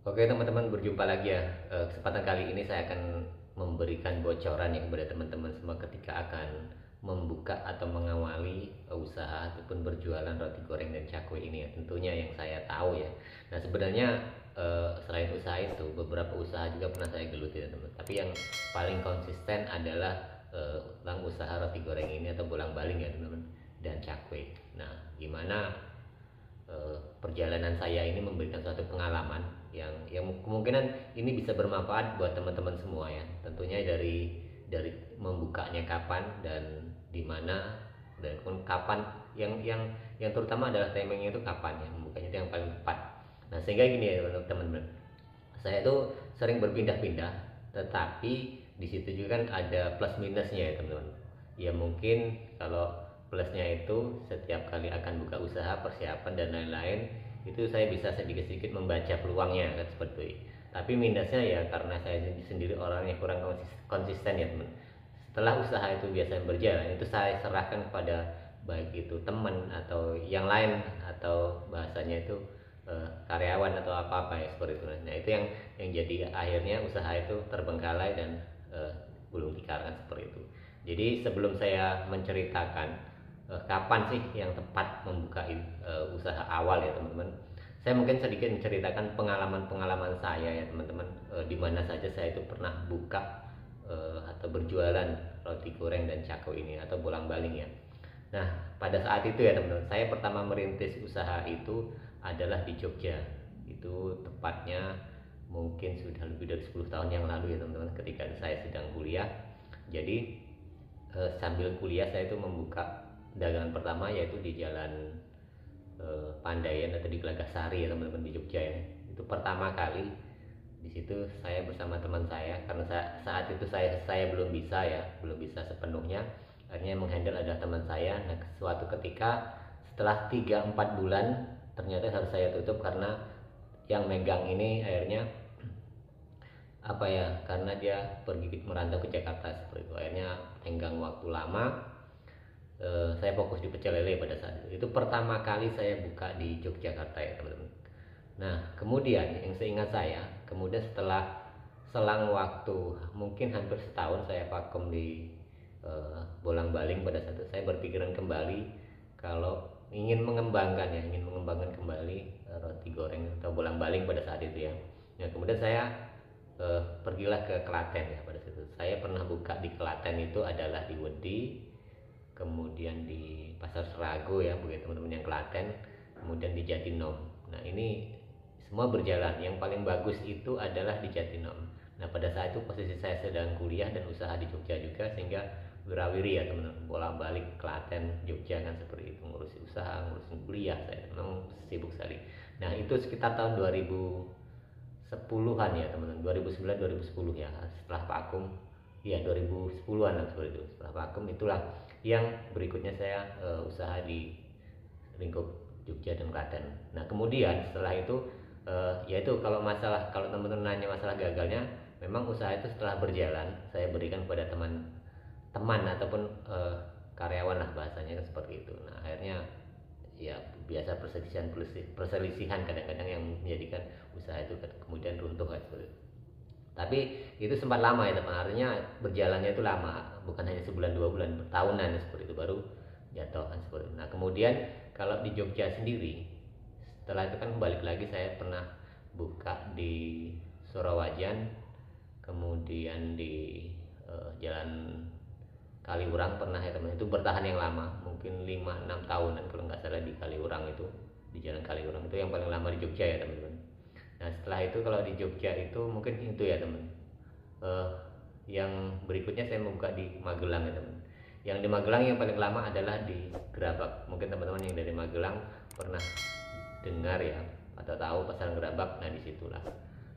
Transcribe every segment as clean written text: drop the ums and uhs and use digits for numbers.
Oke teman-teman, berjumpa lagi ya. Kesempatan kali ini saya akan memberikan bocoran ya kepada teman-teman semua ketika akan membuka atau mengawali usaha ataupun berjualan roti goreng dan cakwe ini ya. Tentunya yang saya tahu ya. Nah sebenarnya selain usaha itu beberapa usaha juga pernah saya geluti ya teman. Tapi yang paling konsisten adalah tentang usaha roti goreng ini atau bolang-baling ya teman-teman, dan cakwe. Nah gimana perjalanan saya ini memberikan suatu pengalaman yang kemungkinan ini bisa bermanfaat buat teman-teman semua ya. Tentunya dari membukanya kapan dan di mana, dan kapan yang terutama adalah timingnya itu kapan ya, membukanya itu yang paling tepat. Nah sehingga gini ya teman-teman, saya tuh sering berpindah-pindah, tetapi di situ juga kan ada plus minusnya ya teman-teman. Ya mungkin kalau plusnya itu setiap kali akan buka usaha, persiapan dan lain-lain, itu saya bisa sedikit-sedikit membaca peluangnya kan seperti itu. Tapi minusnya ya karena saya sendiri orang yang kurang konsisten ya teman. Setelah usaha itu biasanya berjalan, itu saya serahkan kepada baik itu teman atau yang lain, atau bahasanya itu karyawan atau apa-apa ya seperti itu. Nah itu yang jadi akhirnya usaha itu terbengkalai dan gulung tikar kan seperti itu. Jadi sebelum saya menceritakan kapan sih yang tepat membuka usaha awal ya teman-teman, saya mungkin sedikit menceritakan pengalaman-pengalaman saya ya teman-teman, di mana saja saya itu pernah buka atau berjualan roti goreng dan cakwe ini atau bolang-baling ya. Nah, pada saat itu ya teman-teman, saya pertama merintis usaha itu adalah di Jogja. Itu tepatnya mungkin sudah lebih dari 10 tahun yang lalu ya teman-teman, ketika saya sedang kuliah. Jadi sambil kuliah saya itu membuka dagangan pertama yaitu di Jalan Pandaian atau di Gelagasari ya teman-teman, di Jogja ya. Itu pertama kali di situ saya bersama teman saya, karena saat itu saya belum bisa sepenuhnya, akhirnya menghandle adalah teman saya. Nah suatu ketika setelah 3-4 bulan ternyata harus saya tutup karena yang megang ini akhirnya apa ya, karena dia pergi merantau ke Jakarta seperti itu, akhirnya tenggang waktu lama. Saya fokus di pecel lele pada saat itu pertama kali saya buka di Yogyakarta ya teman-teman. Nah kemudian yang seingat saya, kemudian setelah selang waktu mungkin hampir setahun saya vakum di bolang-baling, pada saat itu saya berpikiran kembali kalau ingin mengembangkan kembali roti goreng atau bolang-baling pada saat itu ya. Nah kemudian saya pergilah ke Klaten ya. Pada saat itu saya pernah buka di Klaten, itu adalah di Wedi, kemudian di Pasar Serago ya bagi teman-teman yang Klaten, kemudian di Jatinom. Nah ini semua berjalan. Yang paling bagus itu adalah di Jatinom. Nah pada saat itu posisi saya sedang kuliah dan usaha di Jogja juga, sehingga wirawiri ya teman-teman, bolak-balik Klaten Jogja kan seperti itu, ngurusi usaha, ngurusin kuliah, saya memang sibuk sekali. Nah itu sekitar tahun 2010-an ya teman-teman, 2009 2010 ya, setelah vakum ya 2010-an lah seperti itu. Setelah vakum itulah yang berikutnya saya usaha di lingkup Jogja dan Klaten. Nah kemudian setelah itu yaitu kalau teman-teman nanya masalah gagalnya, memang usaha itu setelah berjalan saya berikan kepada teman-teman ataupun karyawan lah bahasanya kan seperti itu. Nah akhirnya ya biasa perselisihan kadang-kadang yang menjadikan usaha itu kemudian runtuh kan seperti itu. Tapi itu sempat lama ya teman, artinya berjalannya itu lama, bukan hanya sebulan 2 bulan, bertahunan seperti itu baru jatuh kan seperti itu. Nah kemudian kalau di Jogja sendiri, setelah itu kan balik lagi saya pernah buka di Surawajan, kemudian di Jalan Kaliurang pernah ya teman, itu bertahan yang lama mungkin 5-6 tahunan kalau nggak salah di Kaliurang itu, di Jalan Kaliurang itu yang paling lama di Jogja ya teman-teman. Nah setelah itu kalau di Jogja itu mungkin itu ya teman. Eh, yang berikutnya saya membuka di Magelang ya teman. Yang di Magelang yang paling lama adalah di Gerabak. Mungkin teman-teman yang dari Magelang pernah dengar ya atau tahu pasar Gerabak. Nah disitulah.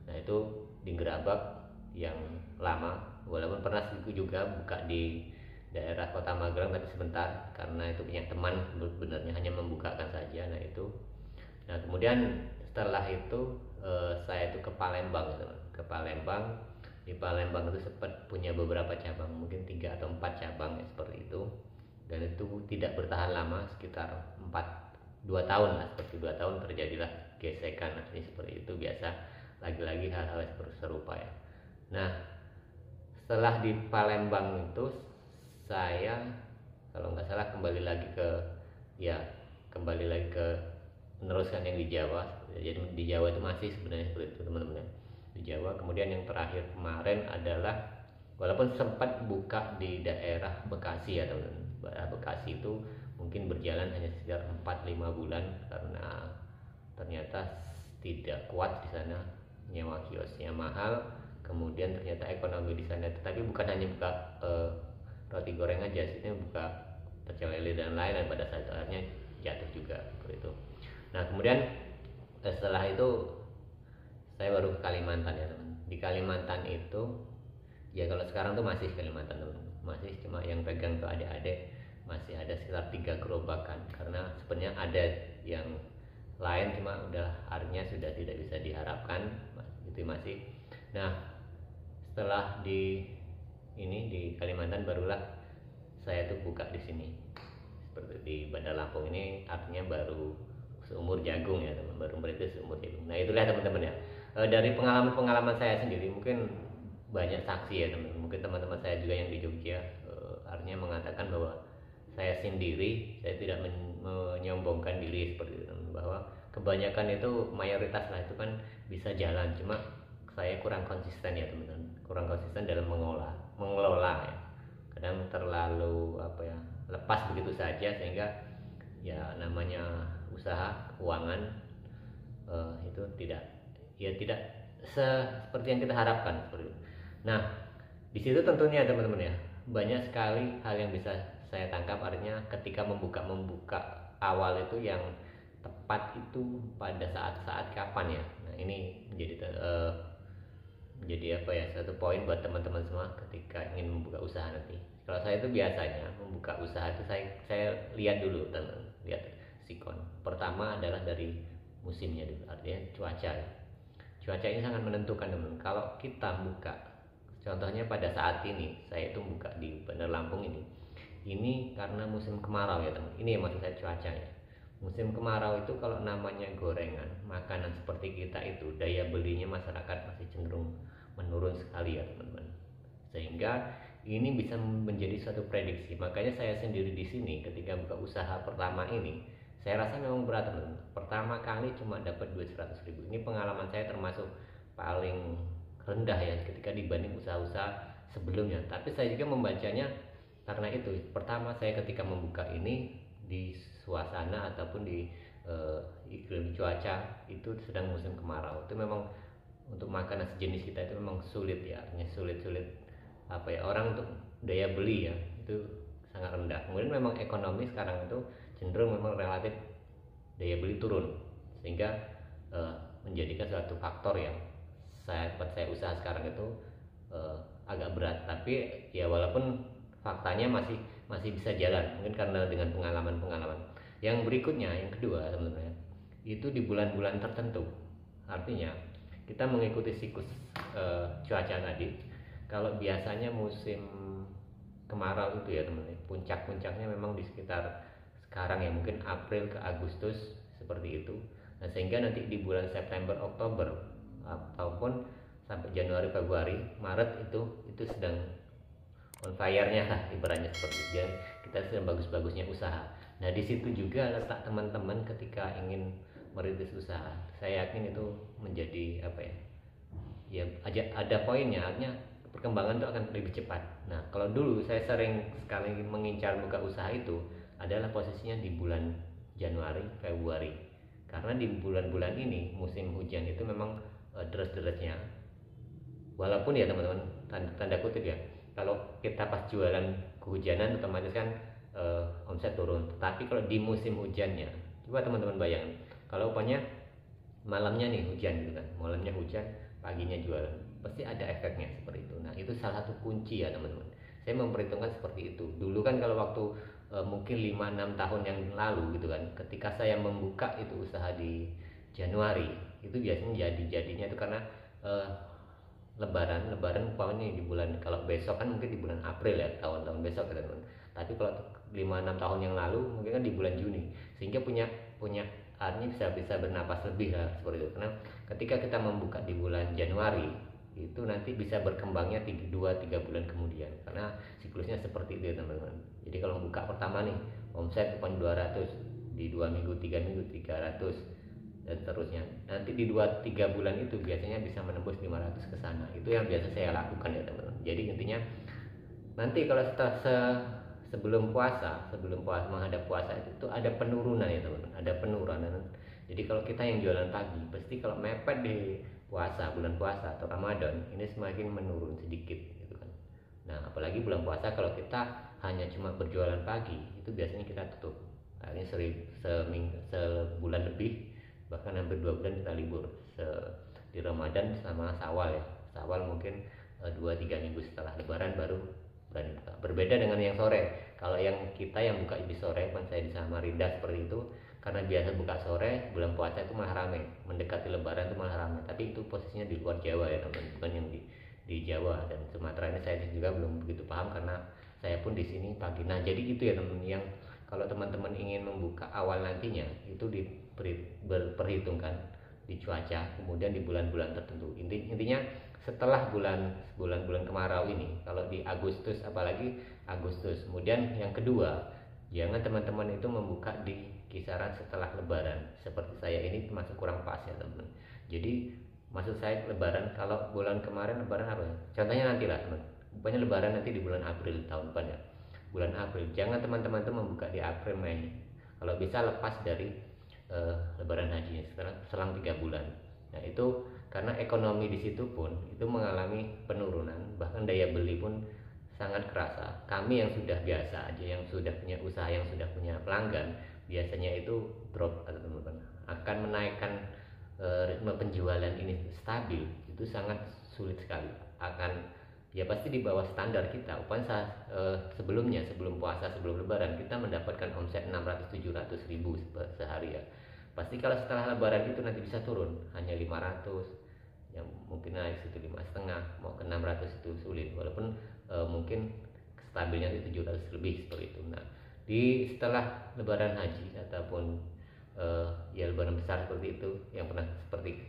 Nah itu di Gerabak yang lama, walaupun pernah juga buka di daerah kota Magelang tapi sebentar karena itu punya teman sebenarnya, hanya membukakan saja. Nah itu, nah kemudian setelah itu saya itu ke Palembang teman, ke Palembang. Di Palembang itu sempat punya beberapa cabang, mungkin 3 atau 4 cabang ya, seperti itu. Dan itu tidak bertahan lama, sekitar 2 tahun lah, seperti 2 tahun terjadilah gesekan, ini seperti itu biasa. lagi-lagi hal-hal serupa ya. Nah, setelah di Palembang itu saya kalau nggak salah kembali lagi ke meneruskan yang di Jawa. Jadi di Jawa itu masih sebenarnya seperti itu teman-teman ya. Di Jawa, kemudian yang terakhir kemarin adalah walaupun sempat buka di daerah Bekasi ya teman-teman. Daerah Bekasi itu mungkin berjalan hanya sekitar 4-5 bulan karena ternyata tidak kuat di sana, nyewa kiosnya mahal, kemudian ternyata ekonomi di sana. Tetapi bukan hanya buka roti goreng aja, sini buka pecel lele dan lain, dan pada saat akhirnya jatuh juga seperti itu. Nah kemudian setelah itu saya baru ke Kalimantan ya teman. Di Kalimantan itu ya kalau sekarang tuh masih Kalimantan teman, masih cuma yang pegang tuh adik-adik, masih ada sekitar 3 gerobakan karena sebenarnya ada yang lain cuma udah artinya sudah tidak bisa diharapkan itu masih. Nah setelah di Kalimantan barulah saya tuh buka di sini seperti di Bandar Lampung ini, artinya baru seumur jagung ya teman, baru merintis seumur jagung. Nah itulah teman-teman ya, dari pengalaman saya sendiri mungkin banyak saksi ya teman, mungkin teman-teman saya juga yang di Jogja artinya mengatakan bahwa saya sendiri, saya tidak menyombongkan diri seperti itu, bahwa kebanyakan itu mayoritas lah itu kan bisa jalan, cuma saya kurang konsisten ya teman-teman, kurang konsisten dalam mengelola ya, kadang terlalu lepas begitu saja sehingga ya namanya usaha keuangan itu tidak seperti yang kita harapkan seperti itu. Nah di situ tentunya teman-teman ya banyak sekali hal yang bisa saya tangkap, artinya ketika membuka awal itu yang tepat itu pada saat kapan ya. Nah ini menjadi satu poin buat teman-teman semua ketika ingin membuka usaha nanti. Kalau saya itu biasanya membuka usaha itu saya lihat dulu teman, lihat sikon. Pertama adalah dari musimnya dulu, artinya cuaca. Cuaca ini sangat menentukan teman. Kalau kita buka, contohnya pada saat ini saya itu buka di Bandar Lampung ini karena musim kemarau ya teman. Ini maksud saya cuacanya. Musim kemarau itu kalau namanya gorengan, makanan seperti kita itu daya belinya masyarakat masih cenderung menurun sekali ya teman-teman. Sehingga ini bisa menjadi suatu prediksi. Makanya saya sendiri di sini ketika buka usaha pertama ini, saya rasa memang berat teman-teman. Pertama kali cuma dapat duit 100.000. Ini pengalaman saya termasuk paling rendah ya ketika dibanding usaha-usaha sebelumnya. Tapi saya juga membacanya karena itu. Pertama saya ketika membuka ini di suasana ataupun di iklim cuaca itu sedang musim kemarau. Itu memang untuk makanan sejenis kita itu memang sulit ya, artinya sulit orang untuk daya beli ya itu sangat rendah. Kemudian memang ekonomi sekarang itu cenderung memang relatif daya beli turun, sehingga menjadikan suatu faktor yang saya usaha sekarang itu agak berat. Tapi ya walaupun faktanya masih bisa jalan, mungkin karena dengan pengalaman yang berikutnya. Yang kedua teman-teman, itu di bulan-bulan tertentu, artinya kita mengikuti siklus cuaca tadi. Kalau biasanya musim kemarau itu ya teman-teman, puncak-puncaknya memang di sekitar sekarang ya, mungkin April ke Agustus seperti itu. Nah sehingga nanti di bulan September, Oktober ataupun sampai Januari, Februari, Maret itu sedang on fire-nya lah ibaratnya seperti itu. Jadi kita sedang bagus-bagusnya usaha. Nah di situ juga letak teman-teman ketika ingin merintis usaha. Saya yakin itu menjadi ya ada poinnya, artinya perkembangan itu akan lebih cepat. Nah kalau dulu saya sering sekali mengincar buka usaha itu adalah posisinya di bulan Januari, Februari, karena di bulan-bulan ini musim hujan itu memang deras-derasnya. Walaupun ya teman-teman tanda kutip ya, kalau kita pas jualan kehujanan otomatis kan omset turun. Tapi kalau di musim hujannya, coba teman-teman bayangin, kalau upahnya malamnya nih hujan gitu kan, malamnya hujan, paginya jualan, pasti ada efeknya seperti itu. Nah itu salah satu kunci ya teman-teman. Saya memperhitungkan seperti itu. Dulu kan kalau waktu mungkin 5-6 tahun yang lalu gitu kan, ketika saya membuka itu usaha di Januari, itu biasanya jadinya itu karena Lebaran umpamanya di bulan, kalau besok kan mungkin di bulan April ya, tahun-tahun besok ya teman-teman. Tapi kalau 5-6 tahun yang lalu mungkin kan di bulan Juni, sehingga punya artinya bisa bernapas lebih lah seperti itu. Karena ketika kita membuka di bulan Januari itu nanti bisa berkembangnya 2-3 bulan kemudian, karena siklusnya seperti itu ya teman-teman. Jadi kalau buka pertama nih omset 200, di 2 minggu 3 minggu 300 dan seterusnya, nanti di 2-3 bulan itu biasanya bisa menembus 500 ke sana. Itu yang biasa saya lakukan ya teman-teman. Jadi intinya nanti kalau sebelum puasa menghadap puasa itu ada penurunan ya teman-teman, ada penurunan. Jadi kalau kita yang jualan pagi pasti kalau mepet di bulan puasa atau Ramadan ini semakin menurun sedikit gitu kan. Nah apalagi bulan puasa kalau kita hanya cuma berjualan pagi itu biasanya kita tutup, akhirnya sebulan lebih, bahkan hampir 2 bulan kita libur di Ramadan sama Syawal ya. Syawal mungkin 2-3 minggu setelah Lebaran baru berani buka. Berbeda dengan yang sore. Kalau yang kita yang buka di sore, kan saya di Samarinda seperti itu, karena biasa buka sore, bulan puasa itu malah ramai, mendekati Lebaran itu malah ramai. Tapi itu posisinya di luar Jawa ya teman, bukan yang di Jawa dan Sumatera. Ini saya juga belum begitu paham karena saya pun di sini pagi. Nah jadi itu ya teman, yang kalau teman-teman ingin membuka awal nantinya itu diperhitungkan di cuaca, kemudian di bulan-bulan tertentu. Intinya setelah bulan-bulan kemarau ini, kalau di Agustus, apalagi Agustus. Kemudian yang kedua, jangan teman-teman itu membuka di kisaran setelah Lebaran. Seperti saya ini termasuk kurang pas ya teman. Jadi maksud saya Lebaran, kalau bulan kemarin Lebaran apa? Contohnya nanti lah teman. Pokoknya Lebaran nanti di bulan April tahun depan ya. Bulan April. Jangan teman-teman itu membuka di April Mei. Kalau bisa lepas dari Lebaran haji selang 3 bulan. Nah itu karena ekonomi di situ pun itu mengalami penurunan, bahkan daya beli pun sangat kerasa. Kami yang sudah biasa aja, yang sudah punya usaha, yang sudah punya pelanggan, biasanya itu drop atau teman-teman akan menaikkan ritme penjualan ini stabil itu sangat sulit sekali. Akan ya pasti di bawah standar kita. Upaya sebelumnya, sebelum puasa, sebelum Lebaran kita mendapatkan omset 600-700 ribu sehari ya. Pasti kalau setelah Lebaran itu nanti bisa turun hanya 500, yang mungkin naik situ 5,5, mau ke 600 itu sulit, walaupun mungkin stabilnya di 700 lebih seperti itu. Nah setelah Lebaran haji ataupun ya Lebaran besar seperti itu, yang pernah seperti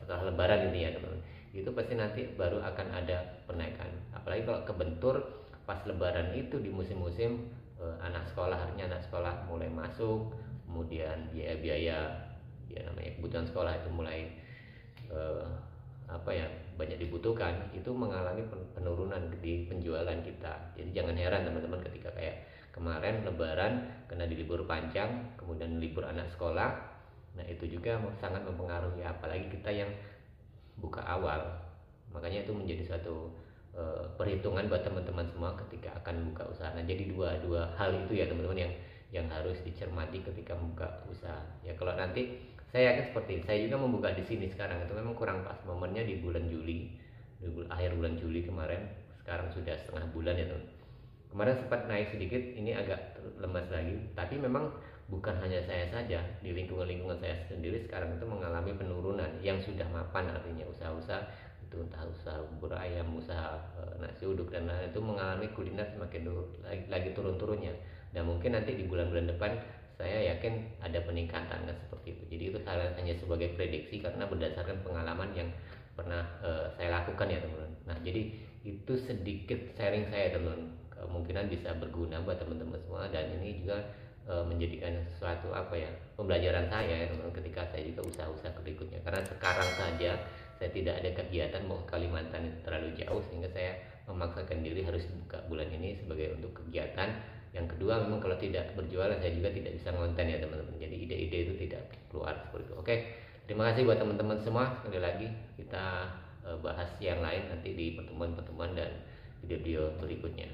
setelah Lebaran ini ya teman-teman, itu pasti nanti baru akan ada penaikan. Apalagi kalau kebentur pas Lebaran itu di musim-musim anak sekolah, artinya anak sekolah mulai masuk, kemudian biaya-biaya ya namanya kebutuhan sekolah itu mulai banyak dibutuhkan, itu mengalami penurunan di penjualan kita. Jadi jangan heran teman-teman ketika kayak kemarin Lebaran kena di libur panjang, kemudian libur anak sekolah. Nah itu juga sangat mempengaruhi, apalagi kita yang buka awal. Makanya itu menjadi suatu perhitungan buat teman-teman semua ketika akan buka usaha. Nah jadi dua hal itu ya teman-teman yang harus dicermati ketika membuka usaha. Ya kalau nanti saya yakin seperti ini. Saya juga membuka di sini sekarang itu memang kurang pas momennya di bulan Juli, akhir bulan Juli kemarin. Sekarang sudah setengah bulan ya teman. Kemarin sempat naik sedikit, ini agak lemas lagi. Tapi memang bukan hanya saya saja, di lingkungan saya sendiri sekarang itu mengalami penurunan yang sudah mapan, artinya usaha-usaha itu entah usaha bubur ayam, usaha nasi uduk dan lain itu mengalami kuliner semakin lagi turun-turunnya. Dan mungkin nanti di bulan-bulan depan saya yakin ada peningkatan kan seperti itu. Jadi itu hanya sebagai prediksi karena berdasarkan pengalaman yang pernah saya lakukan ya teman-teman. Nah jadi itu sedikit sharing saya teman-teman, kemungkinan bisa berguna buat teman-teman semua, dan ini juga menjadikan sesuatu pembelajaran saya ya teman-teman ketika saya juga usaha-usaha berikutnya. Karena sekarang saja saya tidak ada kegiatan mau ke Kalimantan terlalu jauh, sehingga saya memaksakan diri harus buka bulan ini sebagai untuk kegiatan. Yang kedua memang kalau tidak berjualan saya juga tidak bisa ngonten ya teman-teman. Jadi ide-ide itu tidak keluar seperti itu. Oke, terima kasih buat teman-teman semua. Sekali lagi kita bahas yang lain nanti di pertemuan-pertemuan dan video-video berikutnya.